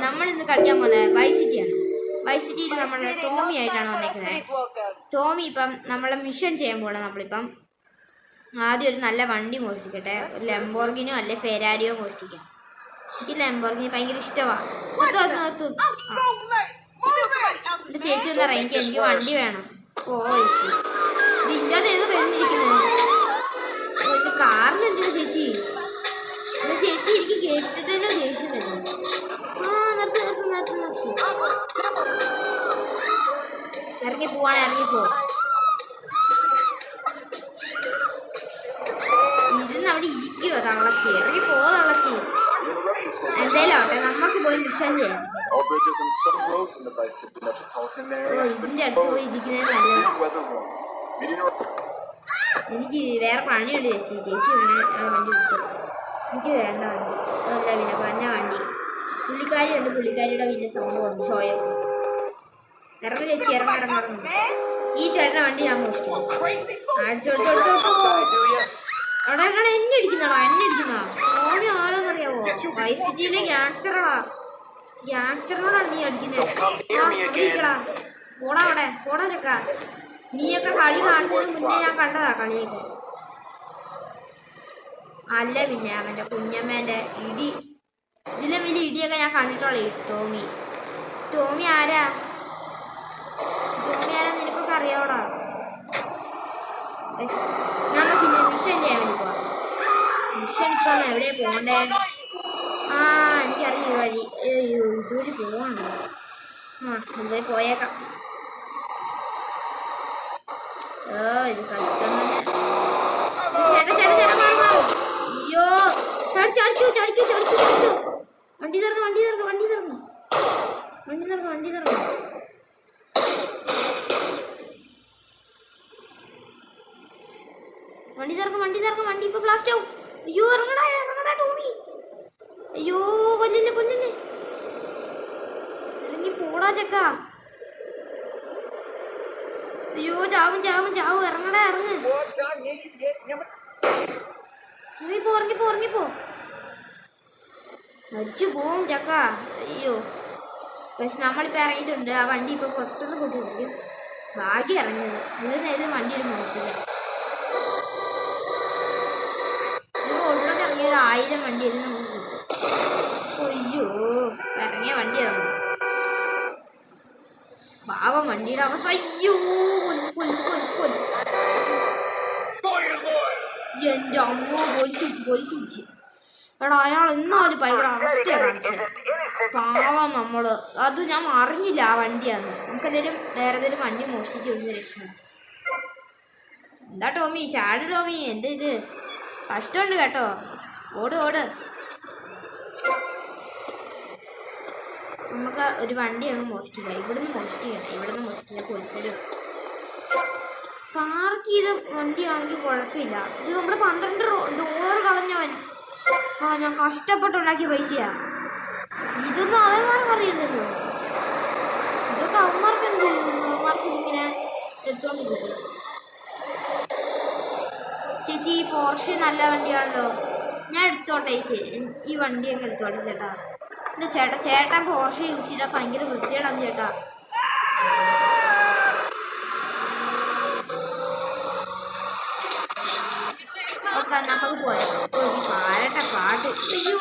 നമ്മളിന്ന് കളിക്കാൻ പോകുന്നത് വൈസ് സിറ്റിയാണ്. വൈസ് സിറ്റിയിൽ നമ്മുടെ ടോമി ആയിട്ടാണ് വന്നേക്കുന്നത്. ടോമി ഇപ്പം നമ്മളെ മിഷൻ ചെയ്യാൻ പോകണം. നമ്മളിപ്പം ആദ്യം ഒരു നല്ല വണ്ടി മോഷ്ടിക്കട്ടെ. ഒരു ലംബോർഗിനോ അല്ലെ ഫെരാരിയോ മോഷ്ടിക്കാം. എനിക്ക് ലംബോർഗിനി ഭയങ്കര ഇഷ്ടമാണ്. നിർത്തും എൻ്റെ ചേച്ചി ഒന്ന് ഇറങ്ങിക്കുക, എനിക്ക് വണ്ടി വേണം. ചേച്ചി ഇത് ഇങ്ങോട്ട് ഏത് പെണ്ണിരിക്കുന്നത്? കാറിന് എന്തിനാ ചേച്ചി? എൻ്റെ ചേച്ചി എനിക്ക് കേട്ടിട്ടല്ലോ ദേഷ്യം വരുന്നു. നിർത്തി ഇറങ്ങിപ്പോ. ഇരുന്ന് അവിടെ ഇരിക്കുവോ തള്ളച്ചി? ഇറങ്ങിപ്പോ തള്ളച്ചി. എന്തായാലും ആവട്ടെ, നമുക്ക് പോയി മിഷൻ ചെയ്യാം. ഇതിന്റെ അടുത്ത് പോയി ഇരിക്കുന്നത് നല്ലത്. എനിക്ക് വേറെ പണിയുണ്ട് ചേച്ചി വണ്ടി വിട്ടു. എനിക്ക് വേണ്ട വണ്ടി. അതല്ല പിന്നെ പന്ന വണ്ടി. പുള്ളിക്കാരിയുണ്ട്, പുള്ളിക്കാരിയുടെ വലിയ സൗണ്ട് കൊണ്ട് ഷോയോ. ഇറങ്ങും ചേച്ചി, ഇറങ്ങും. ഈ ചേട്ടൻ്റെ വണ്ടി ഞാൻ മോഷ്ടിക്കും. അവിടെ എന്നെ ഇടിക്കുന്നോ? ഓനെ ആരോന്നറിയാവോ? വൈസ് സിറ്റിയിലെ ഗ്യാങ്സ്റ്ററിനോടാണ് നീ അടിക്കുന്നത്. പോടാ ചക്ക. നീയൊക്കെ കളി കാണുന്നതിന് മുന്നേ ഞാൻ കണ്ടതാ കളിയൊക്കെ. അല്ല പിന്നെ അവൻ്റെ കുഞ്ഞമ്മേൻ്റെ ഇടി, ഇതിലും വലിയ ഇടിയൊക്കെ ഞാൻ കണ്ടിട്ടുള്ളേ. ടോമി ആരാ നിനക്കൊക്കെ അറിയാവോടാ? നമുക്കിന്ന് മിഷൻ ചെയ്യാൻ വേണ്ടി പോവാം. മിഷൻ ഇപ്പം എവിടെ പോകണ്ടേ? എനിക്കറിയാം വഴി. ഇതുവഴി പോകണം. എന്തായാലും പോയേക്കാം. ഇത് കഷ്ടം തന്നെ. ചേട്ടാ അയ്യോ, ചടിച്ചു. വണ്ടി തുറന്നു. വണ്ടി ഇപ്പൊ ബ്ലാസ്റ്റ് ആവും. അയ്യോ ഇറങ്ങടാ ടോമി. അയ്യോ കൊല്ലില്ലേ. ഇറങ്ങി പോടാ ചക്ക. അയ്യോ ചാവും. ഇറങ്ങ്. ഇറങ്ങിപ്പോ. മരിച്ചു പോവും ചക്ക. അയ്യോ, പക്ഷെ നമ്മളിപ്പോൾ ഇറങ്ങിയിട്ടുണ്ട്. ആ വണ്ടി ഇപ്പോൾ പെട്ടെന്ന് പൊട്ടിയിരിക്കും. ഭാഗ്യം ഇറങ്ങിയത്. ഒരു നേരം വണ്ടി ഒരു നോക്കില്ല. റോഡിലോട്ട് ഇറങ്ങിയ 1000 വണ്ടിയായിരുന്നു നമുക്ക് കിട്ടും. അയ്യോ, ഇറങ്ങിയ വണ്ടി ഇറങ്ങും. പാവം വണ്ടിയുടെ അവസ്ഥ. അയ്യോ, പോലീസ്. എൻ്റെ അമ്മ, പോലീസ് പിടിച്ച്. എടാ അയാൾ എന്നാലും ഭയങ്കര അവസ്ഥയാണ് കാണിച്ചത്. പാവം നമ്മള്. അത് ഞാൻ അറിഞ്ഞില്ല ആ വണ്ടിയാന്ന്. നമുക്കെന്തെങ്കിലും വേറെ ഏതെങ്കിലും വണ്ടി മോഷ്ടിച്ച് വിടുന്ന രക്ഷണം. എന്താ ടോമി ചാട് ടോമി? എന്താ ഇത്? കഷ്ടമുണ്ട് കേട്ടോ. ഓട്. നമുക്ക് ഒരു വണ്ടി അങ്ങ് മോഷ്ടിക്കാം. ഇവിടുന്ന് മോഷ്ടിക്കാം. പോലീസുകാർ പാർക്ക് ചെയ്ത വണ്ടിയാണെങ്കിൽ കുഴപ്പമില്ല. ഇത് നമ്മുടെ $12 കളഞ്ഞവൻ. ഞാൻ കഷ്ടപ്പെട്ടുണ്ടാക്കിയ പൈസയാ. ഇതൊന്നും അവന്മാർക്ക് അറിയണ്ടല്ലോ. ഇതൊക്കെ അവന്മാർക്ക് ഇതിങ്ങനെ എടുത്തോണ്ടിരിക്കും. ചേച്ചി ഈ പോർഷെ നല്ല വണ്ടിയാണല്ലോ, ഞാൻ എടുത്തോട്ടെ. ഈ വണ്ടി അങ്ങ് എടുത്തോട്ടെ ചേട്ടാ. എൻ്റെ ചേട്ടൻ പോർഷെ യൂസ് ചെയ്താൽ ഭയങ്കര വൃത്തികേടാണ് ചേട്ടാ. ഓക്കെ, നമുക്ക് പോയാൽ പാരട്ടെ പാട്ട്. അയ്യോ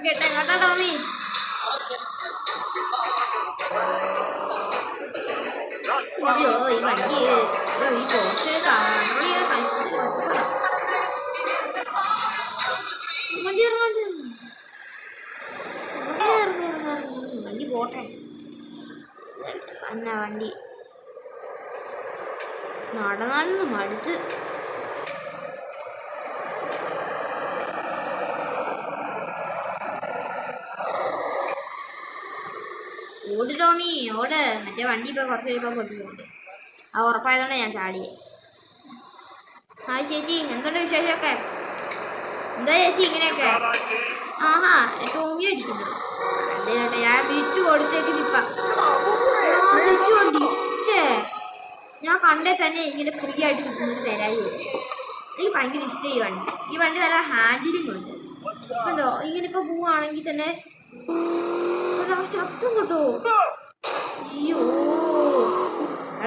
കേട്ടാ ടോമി. അയ്യോ ഈ വണ്ടി ഈ പോർഷെ വണ്ടി പോട്ടെ. വണ്ടി നടന്നു മടുത്ത്. ഓടി ഓട് ടോമി ഓട്. മറ്റേ വണ്ടി ഇപ്പോൾ കുറച്ച് കഴിയുമ്പോൾ പൊട്ടിപ്പോണ്ട്. ആ ഉറപ്പായതുകൊണ്ട് ഞാൻ ചാടിയേ. ആ ചേച്ചി എന്തുണ്ട് വിശേഷമൊക്കെ? എന്താ ചേച്ചി ഇങ്ങനെയൊക്കെ? ആഹാ ടോമി അടിക്കുന്നു. അതേട്ടെ ഞാൻ വിട്ടു കൊടുത്തേക്ക് നിൽക്കാം. സ്വിച്ച് വണ്ടി ഞാൻ കണ്ടേ തന്നെ ഇങ്ങനെ ഫ്രീ ആയിട്ട് കിട്ടുന്നൊരു പേരായി. എനിക്ക് ഭയങ്കര ഇഷ്ടം ഈ വണ്ടി. ഈ വണ്ടി നല്ല ഹാൻഡിലിംഗ് ഉണ്ട് കണ്ടോ. ഇങ്ങനെ ഇപ്പോൾ പോവുകയാണെങ്കിൽ തന്നെ ശബ്ദം കേട്ടോ. അയ്യോ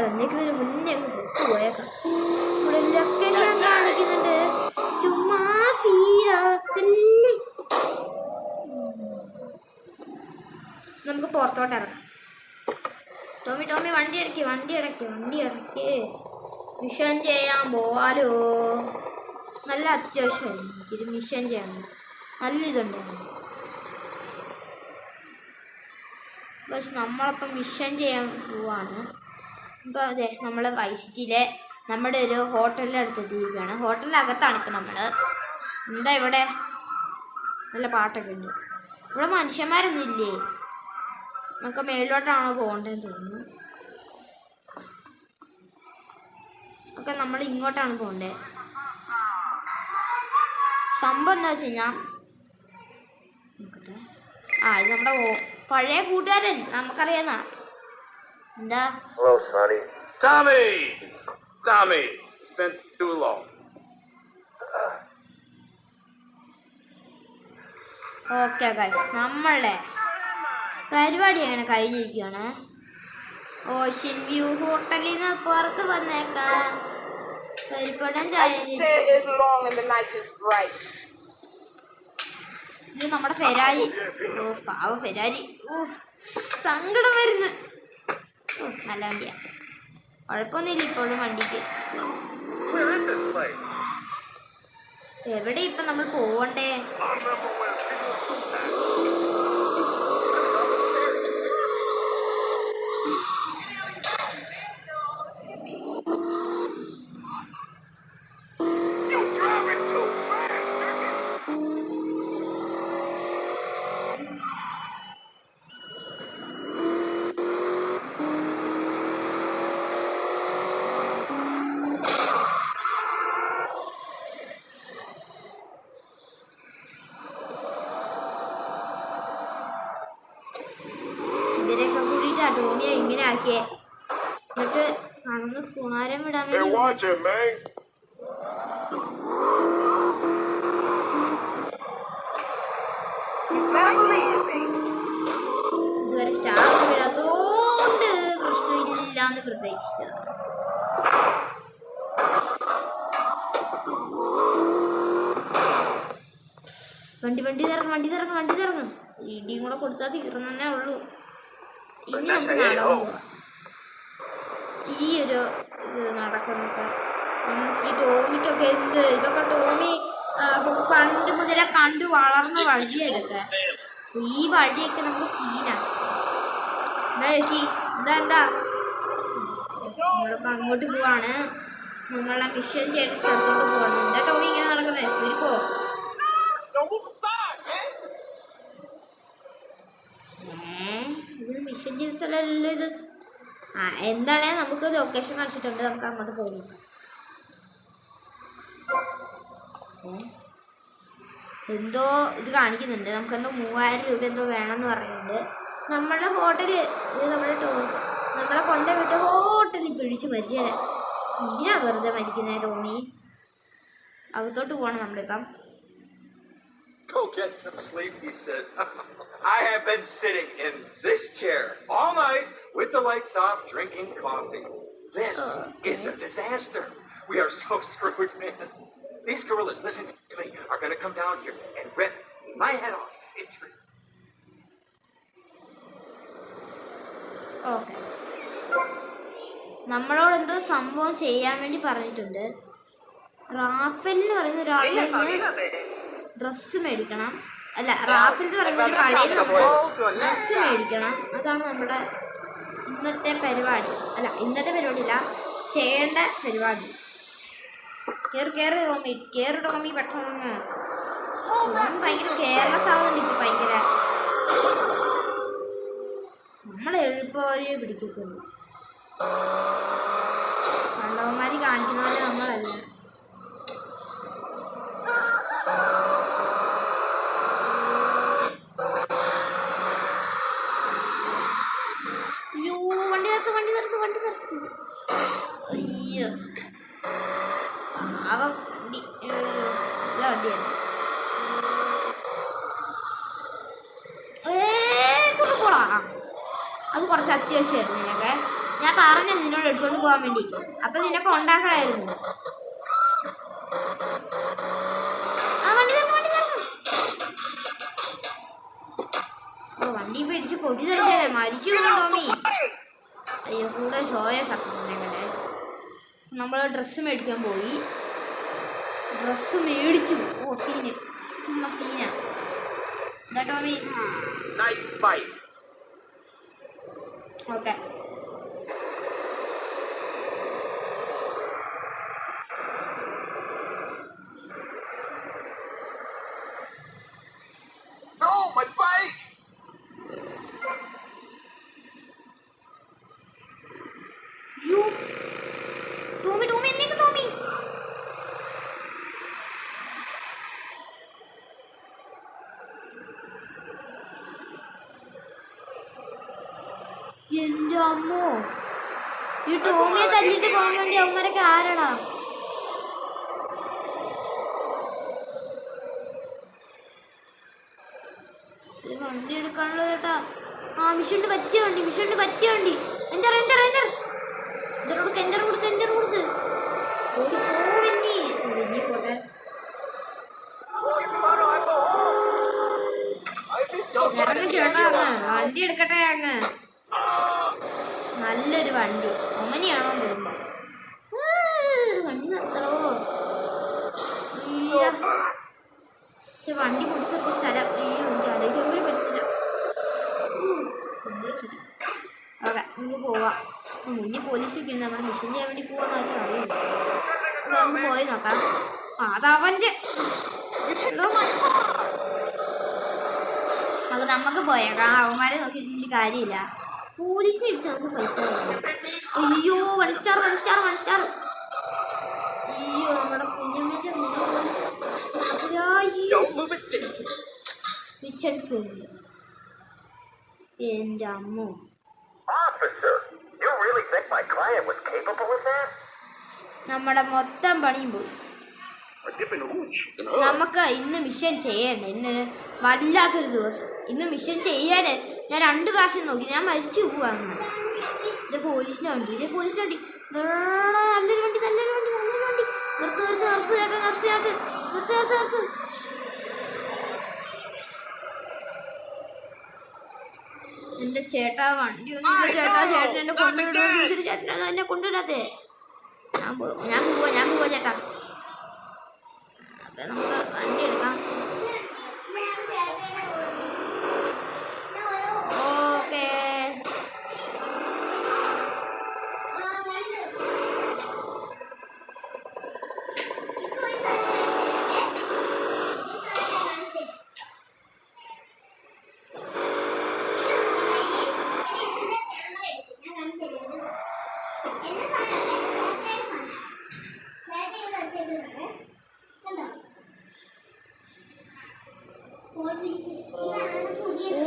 എന്നേക്കുന്നതിന് മുന്നേ അങ്ങ് പൊട്ടുപോയേക്കാം. ഇവിടെ ലൊക്കേഷൻ കാണിക്കുന്നുണ്ട്. ചുമ്മാ സീരാക്കല്ലേ. നമുക്ക് പുറത്തോട്ട് ഇറങ്ങാം. ടോമി ടോമി വണ്ടി അടയ്ക്ക്. മിഷൻ ചെയ്യാൻ പോവാലോ. നല്ല അത്യാവശ്യമായിരുന്നു എനിക്കൊരു മിഷൻ ചെയ്യണം. നല്ല ഇതുണ്ടായിരുന്നു. പക്ഷെ നമ്മളപ്പം മിഷൻ ചെയ്യാൻ പോവാണ്. ഇപ്പോൾ അതെ നമ്മൾ വൈസിറ്റിയിലെ നമ്മുടെ ഒരു ഹോട്ടലിൻ്റെ അടുത്തെത്തിയിരിക്കുകയാണ്. ഹോട്ടലിനകത്താണ് ഇപ്പം നമ്മൾ. എന്താ ഇവിടെ നല്ല പാട്ടൊക്കെ ഉണ്ട്. ഇവിടെ മനുഷ്യന്മാരൊന്നും ഇല്ലേ? നമുക്ക് മേളിലോട്ടാണോ പോകേണ്ടതെന്ന് തോന്നുന്നു. ഒക്കെ നമ്മൾ ഇങ്ങോട്ടാണ് പോകേണ്ടത്. സംഭവം എന്താ വെച്ച് കഴിഞ്ഞാൽ ഇത് നമ്മുടെ പഴയ കൂട്ടുകാരൻ നമുക്കറിയാന്ന എന്താ. ഓക്കെ ഗൈസ് നമ്മളുടെ പരിപാടി അങ്ങനെ കഴിഞ്ഞിരിക്കുകയാണ്. ഓഷ്യൻ വ്യൂ ഹോട്ടലിൽ നിന്ന് പുറത്ത് വന്നേക്കാം. പരിപ്പടം ചായ. ഇത് നമ്മുടെ ഫെരാരി. പാവ ഫെരാരി. സങ്കടം വരുന്നു. നല്ല വണ്ടിയാ. കുഴപ്പമൊന്നുമില്ല ഇപ്പോഴും വണ്ടിക്ക്. എവിടെ ഇപ്പം നമ്മൾ പോവണ്ടേ? ഇവരൊക്കെ കൂടിയിട്ട് ടോമിയെ ഇങ്ങനെ ആക്കിയേ. എന്നിട്ട് കടന്ന് കുണാരം വിടാൻ വേണ്ടി ഇതുവരെ സ്റ്റാർ വരാത്തോണ്ട് പ്രശ്നമില്ലാന്ന് പ്രതീക്ഷിച്ചത്. വണ്ടി തിറങ്ങും. ഇടിയും കൂടെ കൊടുത്താൽ തീർന്നേ ഉള്ളൂ. ഇനി നമുക്ക് നടന്നു പോവാം. ഈ ഒരു നടക്കുന്നൊക്കെ നമുക്ക് ഈ ടോമിക്കൊക്കെ എന്ത് ഇതൊക്കെ ടോമി പണ്ട് മുതലേ കണ്ടു വളർന്ന വഴിയൊക്കെ. ഈ വഴിയൊക്കെ നമുക്ക് സീനാണ്. എന്താ ചേച്ചി എന്താ നമ്മളിപ്പോൾ അങ്ങോട്ട് പോവാണ്. നമ്മളെ മിഷൻ ചെയ്യേണ്ട സ്ഥലത്തോട്ട് പോവാണ്. എന്താ ടോമി ഇങ്ങനെ നടക്കുന്നത്? സ്പീഡിൽ പോ. ഇതിന് മിഷൻ ചെയ്ത സ്ഥലമല്ലല്ലോ ഇത്. എന്താണേ നമുക്ക് ലൊക്കേഷൻ കാണിച്ചിട്ടുണ്ട്. നമുക്ക് അങ്ങോട്ട് പോകും. എന്തോ ഇത് കാണിക്കുന്നുണ്ട്. നമുക്കെന്തോ 3000 രൂപ എന്തോ വേണമെന്ന് പറയുന്നുണ്ട്. നമ്മളുടെ ഹോട്ടല് നമ്മളെ കൊണ്ടുപോയിട്ട് ഹോട്ടലിൽ പിടിച്ച് മരിച്ചേ. എന്തിനാ വെറുതെ മരിക്കുന്നേ ടോമി? അകത്തോട്ട് പോകണം നമ്മളിപ്പം. Go get some sleep, he says. I have been sitting in this chair all night with the lights off, drinking coffee. This is a disaster. We are so screwed, man. These gorillas, listen to me, are going to come down here and rip my head off. It's okay. നമ്മളോട് എന്തോ സംഭവം ചെയ്യാൻ വേണ്ടി പറഞ്ഞിട്ടുണ്ട്. Rafale എന്ന് പറയുന്ന ഒരാളുടെ dress മേടിക്കണം. അല്ല, റാഫേൽ എന്ന് പറയുന്ന ഒരു കടയിൽ നമ്മൾ ഡ്രസ്സ് മേടിക്കണം. അതാണ് നമ്മുടെ ഇന്നത്തെ പരിപാടി. അല്ല, ഇന്നത്തെ പരിപാടിയില്ല, ചെയ്യേണ്ട പരിപാടി. കേറി ടോമി പെട്ടെന്ന്. ഭയങ്കര കെയർലെസ് ആവുന്നുണ്ട് ഇപ്പം. ഭയങ്കര നമ്മളെ പോരെ പിടിക്കത്തുള്ളൂ. കണ്ടവന്മാര് കാണിക്കുന്ന പോലെ നമ്മളല്ല. അയ്യോ വണ്ടി നിർത്ത്. അയ്യോ പാവം വണ്ടി. വണ്ടിയാണ് പോടാ. അത് കുറച്ച് അത്യാവശ്യമായിരുന്നു നിനക്ക്. ഞാൻ പറഞ്ഞത് നിന്നോട് എടുത്തോണ്ട് പോകാൻ വേണ്ടി. അപ്പൊ നിനക്ക് ഉണ്ടാക്കണമായിരുന്നു. വണ്ടി പിടിച്ച് പൊടി തെറിച്ചാലേ മരിച്ചു ടോമി. അയ്യോ കൂടെ ഷോയെ കറങ്ങുന്നേ. നമ്മൾ ഡ്രസ്സ് മേടിക്കാൻ പോയി. ഡ്രസ്സ് മേടിച്ചു. ഓ സീന് ചുമ്മാ സീന. എന്താ ടോമി? ഓക്കെ ടോമി എന്നേക്ക് ടോമി. എന്റെ അമ്മോ, ഈ ടോമിയെ തല്ലിട്ട് പോകാൻ വേണ്ടി അവന്മാരൊക്കെ ആരാടാ? വണ്ടി എടുക്കാനുള്ള ചേട്ടാ. ആ മിഷന് പറ്റിയ വണ്ടി. എന്താ കൊടുക്ക് ഓടി പോവിന്നി പോട്ടെ. ഇറങ്ങി ചേട്ടാ വണ്ടി എടുക്കട്ടെ. അങ്ങ് നല്ലൊരു വണ്ടി ഒമനിയാണോ തോന്നുന്നു. വണ്ടി നിർത്തണോ? വണ്ടി പൊടിച്ചൊക്കെ സ്ഥലം. അയ്യോ എനിക്ക് ആലോചിക്കാൻ പോലും പറ്റത്തില്ല. ഓക്കെ നമുക്ക് പോവാം. മുന്നിൽ പോലീസൊക്കെ ഉണ്ട്. നമ്മുടെ മിഷൻ ചെയ്യാൻ വേണ്ടി പോവാന്ന് ആർക്കും അറിയില്ല. അത് നമുക്ക് പോയി നോക്കാം. അതവൻ്റെ അത് നമുക്ക് പോയേക്കാം. അവന്മാരെ നോക്കിയിട്ട് കാര്യമില്ല. പോലീസിനെ ഇടിച്ച് നമുക്ക് 5 സ്റ്റാർ കൊടുക്കാം. അയ്യോ 1 സ്റ്റാർ. അയ്യോ നമ്മുടെ കുഞ്ഞമ്മേൻ്റെ മിഷൻ ഫെയിൽ. എൻ്റെ അമ്മോ. നമ്മുടെ മൊത്തം പണിയും പോയി. നമുക്ക് ഇന്ന് മിഷൻ ചെയ്യണ്ട. ഇന്ന് വല്ലാത്തൊരു ദിവസം. ഇന്ന് മിഷൻ ചെയ്യാൻ ഞാൻ 2 പ്രാവശ്യം നോക്കി. ഞാൻ മരിച്ചു പോവാണ്. ഇത് പോലീസിൻ്റെ വണ്ടി. നല്ലൊരു വണ്ടി. നിർത്ത്. എന്റെ ചേട്ടാ വണ്ടി ഒന്നും ഇല്ല ചേട്ടാ. ചേട്ടൻ എന്നെ കൊണ്ടുവിടുക ചോദിച്ചിട്ട് ചേട്ടൻ എന്നെ കൊണ്ടുവിടാത്തേ. ഞാൻ പോവാ ചേട്ടാ. അതെ നമുക്ക് വണ്ടി എടുക്കാം. ഓക്കേ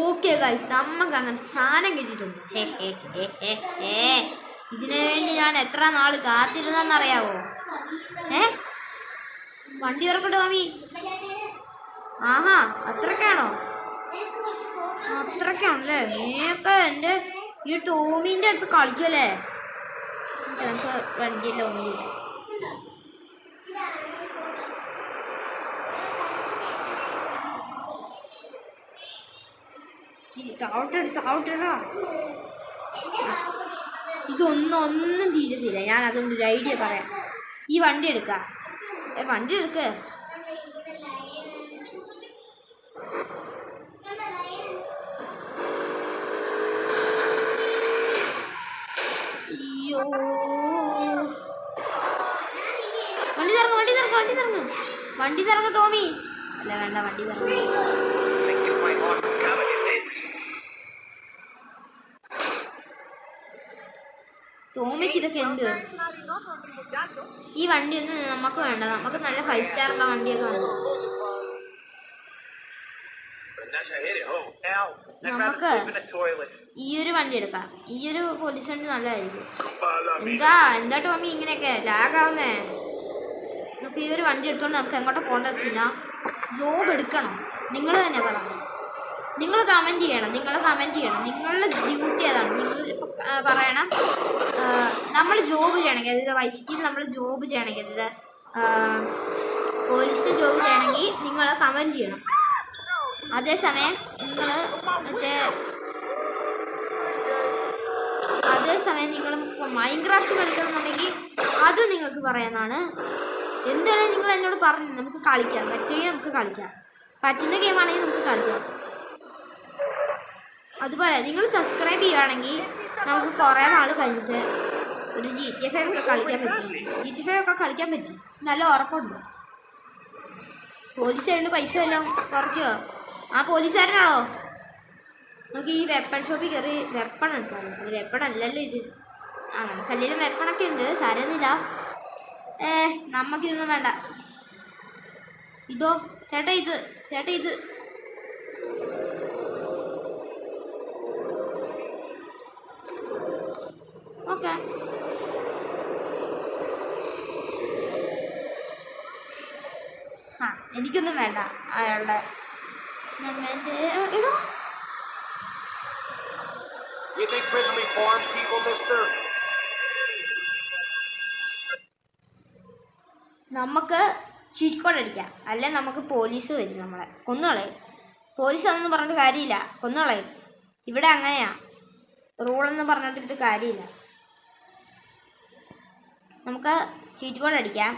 ഓക്കെ ഗൈസ്, നമുക്ക് അങ്ങനെ സാധനം കിട്ടിയിട്ടുണ്ട്. ഇതിനു വേണ്ടി ഞാൻ എത്ര നാൾ കാത്തിരുന്നറിയാവോ? വണ്ടി തുറക്കട്ടെ മാമി. ആഹാ അത്രക്കാണോ? അത്രക്കാണല്ലേ? നീയൊക്കെ എൻ്റെ ഈ ടോമീൻ്റെ അടുത്ത് കളിക്കല്ലേ? നമുക്ക് വണ്ടിയല്ല ഒന്നുമില്ല. താവട്ടെടാ. ഇതൊന്നും തീരത്തില്ല. ഞാൻ അതുകൊണ്ട് ഒരു ഐഡിയ പറയാം. ഈ വണ്ടി എടുക്ക. അയ്യോ വണ്ടി തറങ്ങ ടോമി. അല്ല വേണ്ട, വണ്ടി തറങ്ങ. ടോമിക്ക് ഇതൊക്കെ എന്ത്? ഈ വണ്ടിയൊന്നും നമുക്ക് വേണ്ട, നമുക്ക് നല്ല 5 സ്റ്റാറുള്ള വണ്ടിയൊക്കെ വേണം. നമുക്ക് ഈ ഒരു വണ്ടി എടുക്കാം. ഈ ഒരു പോലീസ് വണ്ടി നല്ലതായിരിക്കും. എന്താ ടോമി ഇങ്ങനെയൊക്കെ ലാഗാവുന്നേ? നമുക്ക് ഈ ഒരു വണ്ടി എടുത്തോണ്ട് നമുക്ക് എങ്ങോട്ട് പോകേണ്ടത് വെച്ച് കഴിഞ്ഞാൽ ജോബ് എടുക്കണം. നിങ്ങൾ തന്നെ പറയണം, നിങ്ങൾ കമൻറ്റ് ചെയ്യണം. നിങ്ങളുടെ ഡ്യൂട്ടി ഏതാണ്? നിങ്ങൾ പറയണം. നമ്മൾ ജോബ് ചെയ്യണമെങ്കിൽ, അതായത് വൈസിറ്റിയിൽ നമ്മൾ ജോബ് ചെയ്യണമെങ്കിൽ, അതായത് പോലീസിൻ്റെ ജോബ് ചെയ്യണമെങ്കിൽ നിങ്ങൾ കമൻറ്റ് ചെയ്യണം. അതേസമയം നിങ്ങൾ മൈൻക്രാഫ്റ്റ് കളിക്കണമെന്നുണ്ടെങ്കിൽ അത് നിങ്ങൾക്ക് പറയാനാണ്. എന്താണെങ്കിലും നിങ്ങൾ എന്നോട് പറഞ്ഞു, നമുക്ക് കളിക്കാം. പറ്റുമെങ്കിൽ നമുക്ക് കളിക്കാം. പറ്റുന്ന ഗെയിമാണെങ്കിൽ നമുക്ക് കളിക്കാം. അതുപോലെ നിങ്ങൾ സബ്സ്ക്രൈബ് ചെയ്യുകയാണെങ്കിൽ നമുക്ക് കുറേ നാൾ കഴിഞ്ഞിട്ട് ഒരു GTA 5 ഒക്കെ കളിക്കാൻ പറ്റും. GTA 5 ഒക്കെ കളിക്കാൻ പറ്റും, നല്ല ഉറപ്പുണ്ട്. പോലീസ് ആയതുകൊണ്ട് പൈസ എല്ലാം കുറയ്ക്കുമോ? ആ പോലീസുകാരനാണോ? നമുക്ക് ഈ വെപ്പൺ ഷോപ്പിൽ കയറി വെപ്പൺ എടുത്താൽ മതി. വെപ്പൺ അല്ലല്ലോ ഇത്. നമുക്കല്ലെങ്കിലും വെപ്പണൊക്കെ ഉണ്ട്, സാരമൊന്നുമില്ല. നമുക്കിതൊന്നും വേണ്ട. ഇതോ ചേട്ടാ, ഇത് ഓക്കെ. എനിക്കൊന്നും വേണ്ട അയാളുടെ. എടോ, നമുക്ക് ചീറ്റ് കോഡ് അടിക്കാം. അല്ലെ നമുക്ക് പോലീസ് വരും, നമ്മളെ കൊന്നുകളയും. പോലീസ് അതൊന്നും പറഞ്ഞിട്ട് കാര്യമില്ല, കൊന്നുകളയും. ഇവിടെ അങ്ങനെയാ, റൂളൊന്നും പറഞ്ഞിട്ടിട്ട് കാര്യമില്ല. നമുക്ക് ചീറ്റ് കോഡ് അടിക്കാം.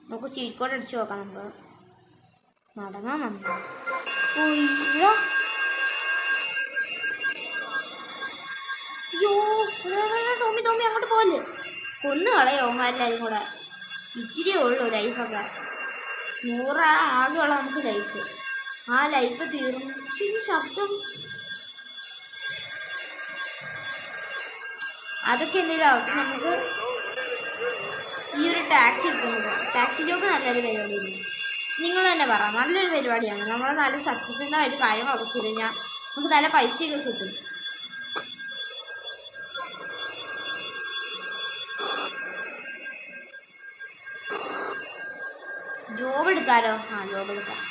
നമുക്ക് ചീറ്റ് കോഡ് അടിച്ചു നോക്കാം. നമുക്ക് നടന്നാൽ നമ്മൾ ടോമി അങ്ങോട്ട് പോലെ കൊന്നു കളയോ എല്ലാവരും കൂടെ. ഇച്ചിരിയേ ഉള്ളൂ ലൈഫൊക്കെ. 100 ആളുകളാണ് നമുക്ക് ലൈഫ്. ആ ലൈഫ് തീർന്നു. ഇച്ചിരി ശബ്ദം അതൊക്കെ എന്തെങ്കിലും ആവട്ടെ. നമുക്ക് ഈ ഒരു ടാക്സി എടുക്കുന്നത്, ടാക്സി ജോബ് നല്ലൊരു പരിപാടിയാണ്. നിങ്ങൾ തന്നെ പറ, നല്ലൊരു പരിപാടിയാണ്. നമ്മൾ നല്ല സത്യസന്ധമായിട്ട് കാര്യങ്ങളൊക്കെ ചെയ്ത് കഴിഞ്ഞാൽ നമുക്ക് നല്ല പൈസയൊക്കെ കിട്ടും. ജോബ് എടുക്കാലോ? ജോബ് എടുക്കാം.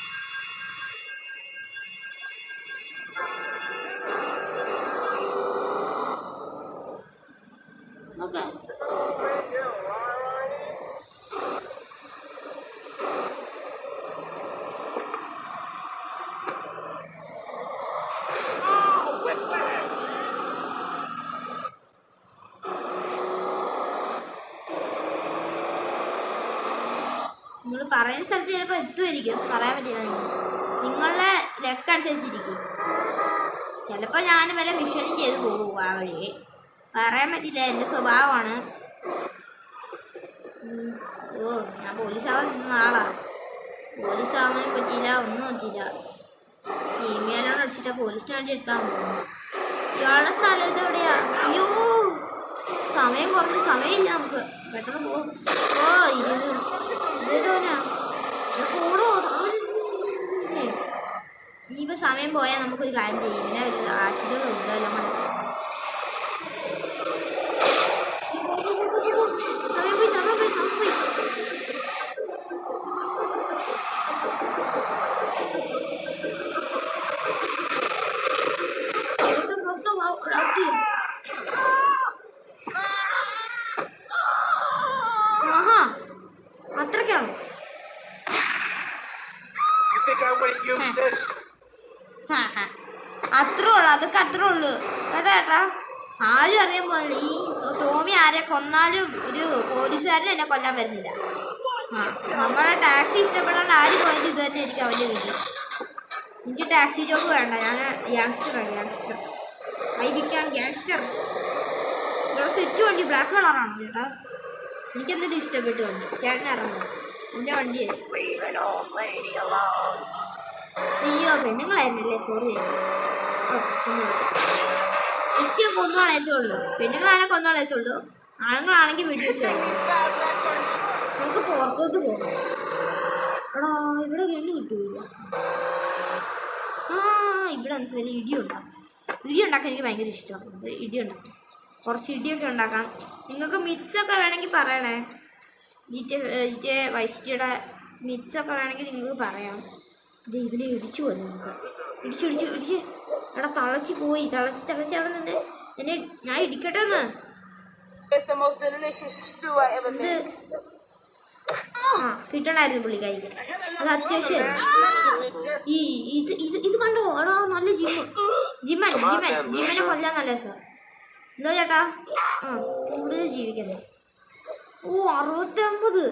ഓക്കെ, നിങ്ങൾ പറയുന്ന സ്ഥലത്ത് ചിലപ്പോൾ എത്തുമായിരിക്കും, പറയാൻ പറ്റില്ല. നിങ്ങളുടെ ലക്ക് അനുസരിച്ചിരിക്കും. ചിലപ്പോൾ ഞാൻ വല്ല മിഷനും ചെയ്ത് പോകും ആ വഴി, പറയാൻ പറ്റില്ല. എൻ്റെ സ്വഭാവമാണ്. ഞാൻ പോലീസാവാൻ നിന്ന ആളാ. പോലീസാവാൻ പറ്റിയില്ല, ഒന്നും പറ്റില്ല. ഈമേലോട് അടിച്ചിട്ട് പോലീസിന് വേണ്ടി എടുത്താൽ പോകും. ഇയാളുടെ സ്ഥലം ഇത് എവിടെയാ? അയ്യോ, സമയം കുറഞ്ഞ സമയമില്ല, നമുക്ക് പെട്ടെന്ന് പോകും. ഇതേതോനാ കൂടോ? ഇനിയിപ്പോൾ സമയം പോയാൽ നമുക്കൊരു കാര്യം ചെയ്യും. ഇങ്ങനെ വല്ല ആറ്റിലോ ഉണ്ടല്ലോ നമ്മൾ. സമയം പോയി. അത്രക്കാണോ? അത്രേ ഉള്ളു, അതൊക്കെ അത്രേ ഉള്ളു കേട്ടാ. ആരും അറിയാൻ പോകുന്നില്ല. ഈ ടോമി ആരെ കൊന്നാലും ഒരു പോലീസുകാരൻ എന്നെ കൊല്ലാൻ വരുന്നില്ല. ആ നമ്മളെ ടാക്സി ഇഷ്ടപ്പെടാണ്ട് ആര് പോയിട്ട് ഇത് തന്നെ ആയിരിക്കും അവൻ്റെ വീട്ടിൽ. എനിക്ക് ടാക്സി ജോബ് വേണ്ട, ഞാൻ ഗ്യാങ്സ്റ്ററാണ്, ഗ്യാങ്സ്റ്റർ. I ബിക്കാൻ gangster. ഇവിടെ സെറ്റ് വണ്ടി ബ്ലാക്ക് കളറാണോ ചേട്ടാ? എനിക്കെന്തെങ്കിലും ഇഷ്ടപ്പെട്ടു വണ്ടി. ചേട്ടൻ ഇറങ്ങും, എൻ്റെ വണ്ടിയായി. അയ്യോ പെണ്ണുങ്ങളായിരുന്നല്ലേ, സോറി. ജസ്റ്റ് കൊന്നു കളയത്തുള്ളൂ, പെണ്ണുങ്ങളാണെങ്കിൽ കൊന്നു കളയത്തുള്ളൂ. ആണുങ്ങളാണെങ്കിൽ വീട്ടിൽ വെച്ച് കളയും. നമുക്ക് പുറത്തോട്ട് പോകാം. എടാ ഇവിടെ കെണ്ണു കിട്ടൂല. ആ ഇവിടെ നമുക്ക് വലിയ ഇടി ഉണ്ടാക്കാം. ഇടി ഉണ്ടാക്കാൻ എനിക്ക് ഭയങ്കര ഇഷ്ടമാണ്. ഇടി ഉണ്ടാക്കാം, കുറച്ച് ഇടിയൊക്കെ ഉണ്ടാക്കാം. നിങ്ങൾക്ക് മിക്സൊക്കെ വേണമെങ്കിൽ പറയണേ. ജിറ്റേ വൈസിറ്റിയുടെ മിക്സൊക്കെ വേണമെങ്കിൽ നിങ്ങൾക്ക് പറയാം. ഇത് ഇതിനെ ഇടിച്ചു പോലെ നമുക്ക് ഇടിച്ച് എടാ തളച്ച് പോയി, തളച്ച് അവിടെ നിന്ന് എന്നെ ഞാൻ ഇടിക്കട്ടെ എന്ന്. ആ കിട്ടണമായിരുന്നു പുള്ളിക്കാരിക്ക്, അത് അത്യാവശ്യമായിരുന്നു. ഈ ഇത് കണ്ടോ എടാ, നല്ല ജിമ്മനെ കൊല്ലാൻ നല്ല രസം. എന്തോ ചേട്ടാ? ആ കൂടുതൽ ജീവിക്കണ്ടേ. ഓ 69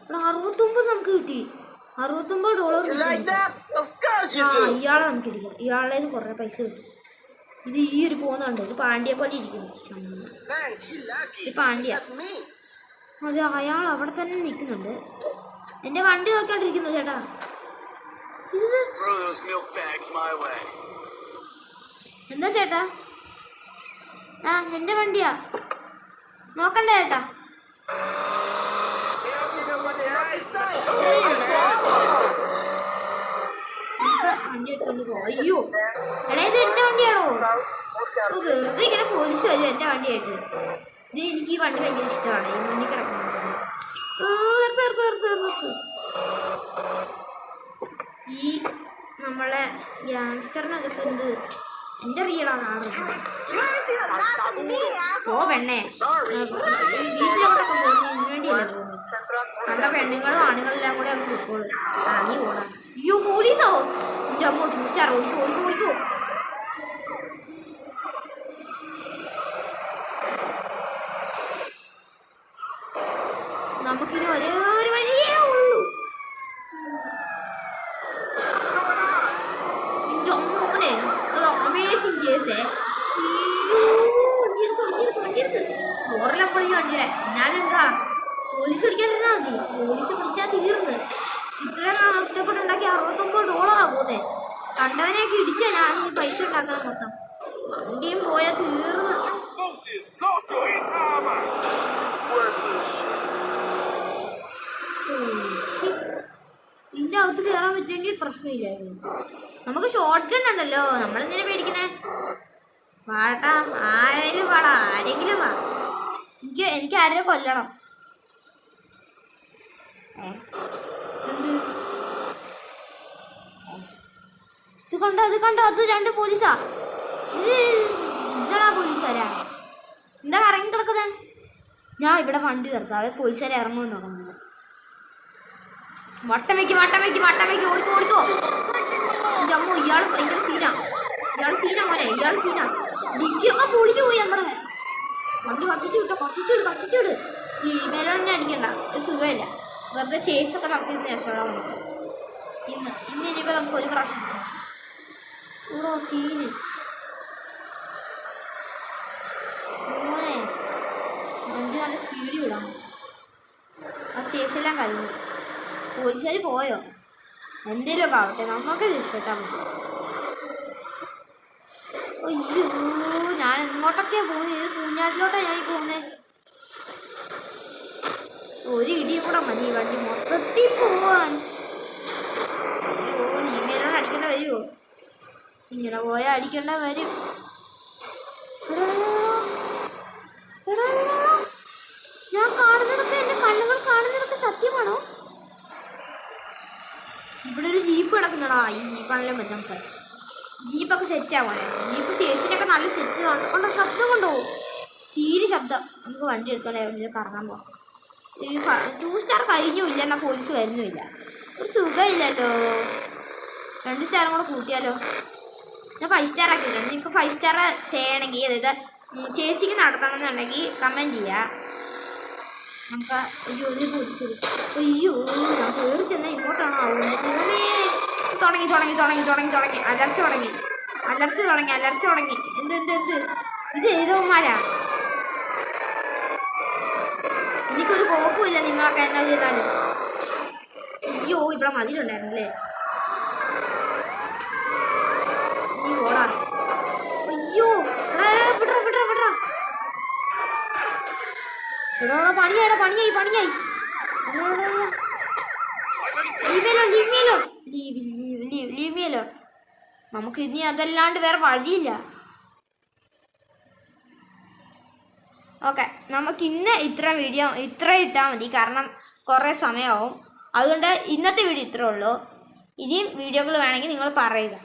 എടാ, 69 നമുക്ക് കിട്ടി. $69 ആ ഇയാളെ നമുക്ക് ഇടിക്കാം. ഇയാളുടെ കുറേ പൈസ കിട്ടും. ഇത് ഈ ഒരു പോകുന്നുണ്ട്, ഇത് പാണ്ഡ്യ പോലെ ഇരിക്കുന്നു. ഇത് പാണ്ഡ്യ. അതെ, അയാൾ അവിടെ തന്നെ നിൽക്കുന്നുണ്ട്. എൻ്റെ വണ്ടി നോക്കിക്കൊണ്ടിരിക്കുന്നു ചേട്ടാ. ഇത് എന്താ ചേട്ടാ? ആ എൻ്റെ വണ്ടിയാ, നോക്കണ്ടേ ചേട്ടാ? വണ്ടി എടുത്തോണ്ട് പോ. അയ്യോ എടാ, ഇത് എൻ്റെ വണ്ടിയാണോ? വെറുതെ ഇങ്ങനെ പോലീസ് വരും എൻ്റെ വണ്ടിയായിട്ട്. ഇത് എനിക്ക് ഈ വണ്ടി ഭയങ്കര ഇഷ്ടമാണ്. ഈ മുന്നിൽ കിടക്കുന്നത് ഈ നമ്മളെ ഗ്യാങ്സ്റ്ററിന് അതൊക്കെ എന്ത് എൻ്റെ റിയലാണ് ആറ് പോ പെണ്ണേ. വീട്ടിലോട്ടൊക്കെ പോകുന്നത് ഇതിനു വേണ്ടിയല്ലേ പോകുന്നത്? കണ്ട പെണ്ണുങ്ങളും ആണുങ്ങളെല്ലാം കൂടെ അങ്ങ് പോയിക്കോളൂ. നീ പോടാ. അയ്യോ പോലീസോ? ജമ്മു 2 സ്റ്റാർ. ഓടിക്കോ. നമുക്കിനി ഒരേ ഒരു വഴിയേ ഉള്ളൂ. ജമ്മുനെ ഒരു അമേസിങ് കേസേ. വണ്ടിയെടുത്ത് ഓറിലപ്പോഴേക്കും വണ്ടിയുടെ എന്നാലെന്താ പോലീസ് പിടിക്കാണ്ടിരുന്നാൽ മതി. പോലീസ് പിടിച്ചാൽ തീർന്ന്. ഇത്രയും നഷ്ടപ്പെട്ടുണ്ടാക്കി $69 പോകുന്നത്. കണ്ടവനെയൊക്കെ ഇടിച്ചാ ഞാൻ ഈ പൈസ ഉണ്ടാക്കണം മൊത്തം. വണ്ടിയും പോയാൽ തീർന്ന്. ഇതിൻ്റെ അകത്ത് കയറാൻ പറ്റുമെങ്കിൽ പ്രശ്നമില്ലായിരുന്നു. നമുക്ക് ഷോർട്ട് ഗൺ ഉണ്ടല്ലോ, നമ്മളെന്തിനാ പേടിക്കുന്നേ? വാടാ, ആരെങ്കിലും വാടാ, ആരെങ്കിലും വാ. എനിക്ക് ആരെയും കൊല്ലണം. എന്ത് ഇത് കണ്ടോ അത് 2 പോലീസാ. എന്താടാ പോലീസുകാരാ? എന്താ ഇറങ്ങി കിടക്കുന്നത്? ഞാൻ ഇവിടെ വണ്ടി നിർത്താം, അവരെ പോലീസുകാരെ ഇറങ്ങുമെന്ന് നോക്കുന്നത്. വട്ടം വയ്ക്കും. ഓടിക്കോ. ജമ്മു ഇയാൾ ഭയങ്കര സീനാ മോനെ. ഇയാൾ സീനാ. ഡിക്കിയൊക്കെ പൊളിഞ്ഞു പോയി. നമ്മുടെ വണ്ടി കത്തിച്ചിട്. ഈ മെലോണിനെ അടിക്കണ്ട, ഒരു സുഖമില്ല. വെറുതെ ചേസൊക്കെ നടത്തിയതിന് ശേഷം ഇനിയിപ്പോൾ നമുക്ക് ഒരു പ്രാവശ്യം ഓരോ സീന് മോനെ. വണ്ടി നല്ല സ്പീഡിൽ വിടാം. ആ ചേസെല്ലാം കഴിഞ്ഞു. പോലീസുകാർ പോയോ? എന്തേലുമൊക്കെ ആവട്ടെ, നമുക്ക് രക്ഷപ്പെട്ടാൽ മതി. അയ്യോ ഞാൻ എങ്ങോട്ടൊക്കെയാണ് പോകുന്നത്? ഏത് പൂഞ്ഞാട്ടിലോട്ടാണ് ഞാൻ പോകുന്നത്? ഒരു ഇടിയും കൂടെ മതി വണ്ടി മൊത്തത്തിൽ പോവാൻ. അയ്യോ നീമേലോട് അടിക്കേണ്ട വരുമോ? ഇങ്ങനെ പോയാൽ അടിക്കേണ്ട വരും. ഞാൻ കാണുന്നതൊക്കെ, എൻ്റെ കണ്ണുകൾ കാണുന്നതൊക്കെ സത്യമാണോ? ഇവിടെ ഒരു ജീപ്പ് കിടക്കുന്നടാ. ഈ ജീപ്പാണെങ്കിലും മതി. നമുക്ക് ജീപ്പൊക്കെ സെറ്റാവാണേ. ജീപ്പ് സ്റ്റേഷനൊക്കെ നല്ല സെറ്റ് കൊണ്ടോ. ശബ്ദം കൊണ്ടുപോകും, സീരി ശബ്ദം. നമുക്ക് വണ്ടി എടുത്തോളെ എവിടെയെങ്കിലും കറങ്ങാൻ പോകാം. ഈ 2 സ്റ്റാർ കഴിഞ്ഞുമില്ല, എന്നാൽ പോലീസ് വരുന്നുമില്ല. ഒരു സുഖമില്ലല്ലോ. 2 സ്റ്റാറും കൂടെ കൂട്ടിയാലോ? ഞാൻ 5 സ്റ്റാർ ആക്കിയിട്ടുണ്ട്. നിങ്ങൾക്ക് 5 സ്റ്റാർ ചെയ്യണമെങ്കിൽ, അതായത് ചേച്ചിക്ക് നടത്തണമെന്നുണ്ടെങ്കിൽ കമൻറ്റ് ചെയ്യുക. നമുക്ക് ജോലി പോലീസ്. അയ്യോ ഞാൻ കയറി ചെന്നാൽ ഇങ്ങോട്ടാണോ ആവുന്നത്? തുടങ്ങി അലർച്ച തുടങ്ങി. എന്ത് ഇത് ഏതോമാരാ? എനിക്കൊരു കോപ്പുമില്ല നിങ്ങളൊക്കെ എന്നാ ചെയ്താലും. അയ്യോ ഇവിടെ മതിലുണ്ടായിരുന്നല്ലേ. നീ പോടാ. അയ്യോ പണിയായി. ലീവ്. നമുക്ക് ഇനി അതല്ലാണ്ട് വേറെ വഴിയില്ല. ഓക്കെ, നമുക്ക് ഇന്ന് ഇത്ര ഇട്ടാൽ മതി, കാരണം കുറേ സമയമാവും. അതുകൊണ്ട് ഇന്നത്തെ വീഡിയോ ഇത്രേ ഉള്ളൂ. ഇനിയും വീഡിയോകൾ വേണമെങ്കിൽ നിങ്ങൾ പറയുക.